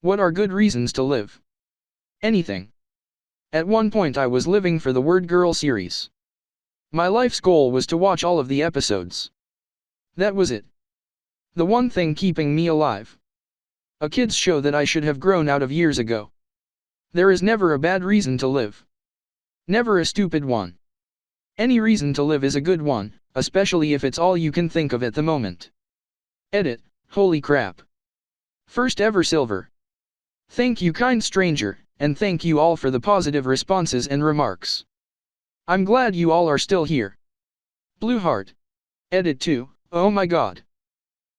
What are good reasons to live? Anything. At one point I was living for the Word Girl series. My life's goal was to watch all of the episodes. That was it. The one thing keeping me alive. A kids show that I should have grown out of years ago. There is never a bad reason to live. Never a stupid one. Any reason to live is a good one, especially if it's all you can think of at the moment. Edit, holy crap. First ever silver. Thank you kind stranger, and thank you all for the positive responses and remarks. I'm glad you all are still here. Blue heart. Edit 2, oh my god.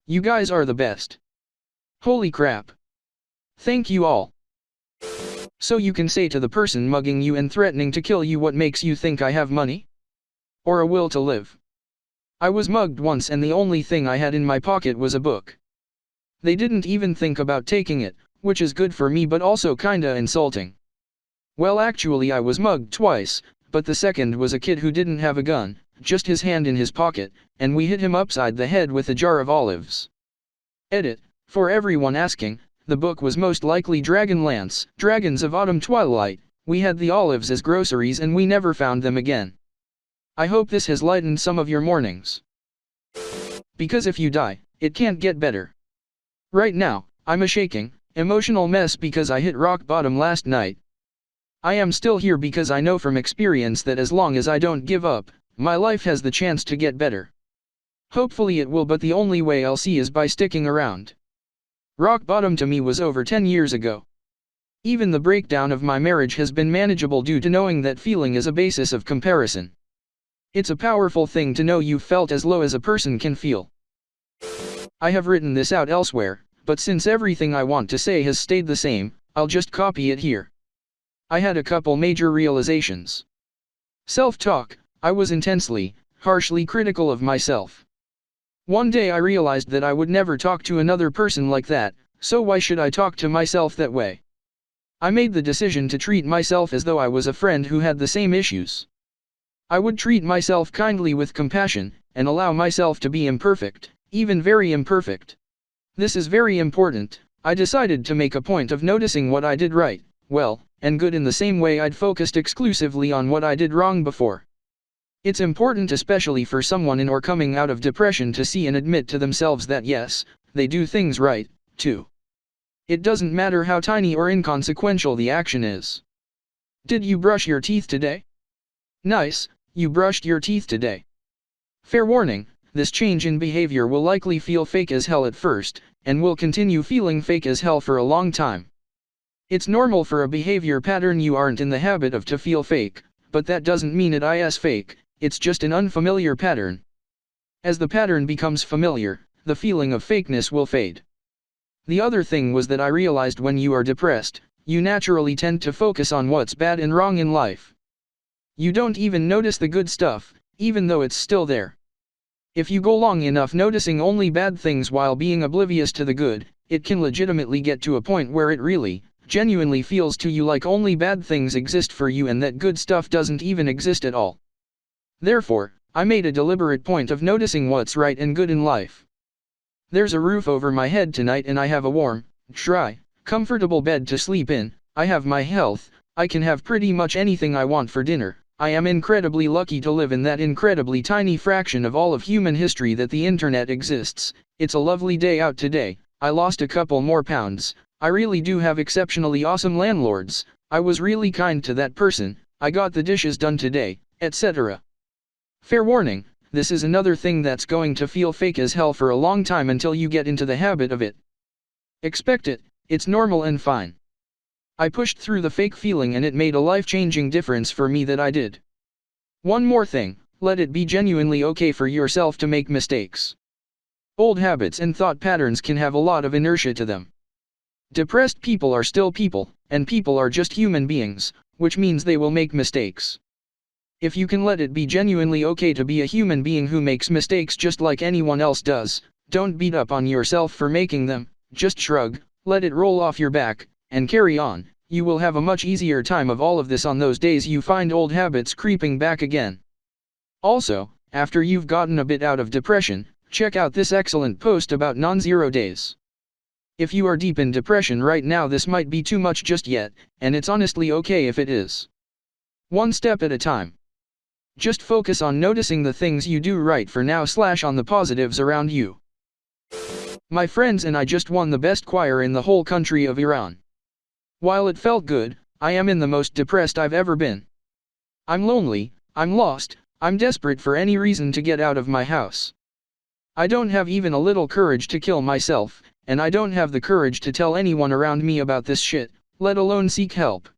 You guys are the best. Holy crap. Thank you all. So you can say to the person mugging you and threatening to kill you, what makes you think I have money? Or a will to live? I was mugged once and the only thing I had in my pocket was a book. They didn't even think about taking it, which is good for me but also kinda insulting. Well, actually I was mugged twice, but the second was a kid who didn't have a gun, just his hand in his pocket, and we hit him upside the head with a jar of olives. Edit, for everyone asking, the book was most likely Dragonlance, Dragons of Autumn Twilight. We had the olives as groceries and we never found them again. I hope this has lightened some of your mornings. Because if you die, it can't get better. Right now, I'm a shaking, emotional mess because I hit rock bottom last night. I am still here because I know from experience that as long as I don't give up, my life has the chance to get better. Hopefully it will, but the only way I'll see is by sticking around. Rock bottom to me was over 10 years ago. Even the breakdown of my marriage has been manageable due to knowing that feeling is a basis of comparison. It's a powerful thing to know you felt as low as a person can feel. I have written this out elsewhere, but since everything I want to say has stayed the same, I'll just copy it here. I had a couple major realizations. Self-talk. I was intensely, harshly critical of myself. One day I realized that I would never talk to another person like that, so why should I talk to myself that way? I made the decision to treat myself as though I was a friend who had the same issues. I would treat myself kindly with compassion, and allow myself to be imperfect, even very imperfect. This is very important. I decided to make a point of noticing what I did right, well, and good in the same way I'd focused exclusively on what I did wrong before. It's important, especially for someone in or coming out of depression, to see and admit to themselves that yes, they do things right, too. It doesn't matter how tiny or inconsequential the action is. Did you brush your teeth today? Nice, you brushed your teeth today. Fair warning, this change in behavior will likely feel fake as hell at first, and will continue feeling fake as hell for a long time. It's normal for a behavior pattern you aren't in the habit of to feel fake, but that doesn't mean it is fake, it's just an unfamiliar pattern. As the pattern becomes familiar, the feeling of fakeness will fade. The other thing was that I realized when you are depressed, you naturally tend to focus on what's bad and wrong in life. You don't even notice the good stuff, even though it's still there. If you go long enough noticing only bad things while being oblivious to the good, it can legitimately get to a point where it really, genuinely feels to you like only bad things exist for you and that good stuff doesn't even exist at all. Therefore, I made a deliberate point of noticing what's right and good in life. There's a roof over my head tonight and I have a warm, dry, comfortable bed to sleep in. I have my health. I can have pretty much anything I want for dinner. I am incredibly lucky to live in that incredibly tiny fraction of all of human history that the internet exists. It's a lovely day out today. I lost a couple more pounds. I really do have exceptionally awesome landlords. I was really kind to that person. I got the dishes done today, etc. Fair warning, this is another thing that's going to feel fake as hell for a long time until you get into the habit of it. Expect it, it's normal and fine. I pushed through the fake feeling and it made a life-changing difference for me that I did. One more thing, let it be genuinely okay for yourself to make mistakes. Old habits and thought patterns can have a lot of inertia to them. Depressed people are still people, and people are just human beings, which means they will make mistakes. If you can let it be genuinely okay to be a human being who makes mistakes just like anyone else does, don't beat up on yourself for making them, just shrug, let it roll off your back, and carry on. You will have a much easier time of all of this on those days you find old habits creeping back again. Also, after you've gotten a bit out of depression, check out this excellent post about non-zero days. If you are deep in depression right now, this might be too much just yet, and it's honestly okay if it is. One step at a time. Just focus on noticing the things you do right for now / on the positives around you. My friends and I just won the best choir in the whole country of Iran. While it felt good, I am in the most depressed I've ever been. I'm lonely, I'm lost, I'm desperate for any reason to get out of my house. I don't have even a little courage to kill myself, and I don't have the courage to tell anyone around me about this shit, let alone seek help.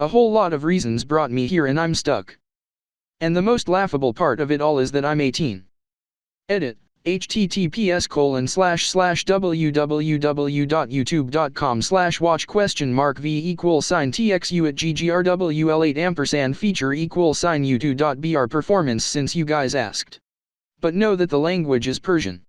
A whole lot of reasons brought me here and I'm stuck. And the most laughable part of it all is that I'm 18. Edit. https://www.youtube.com/watch?v=txu@ggrwl8 feature =u2.br performance since you guys asked. But know that the language is Persian.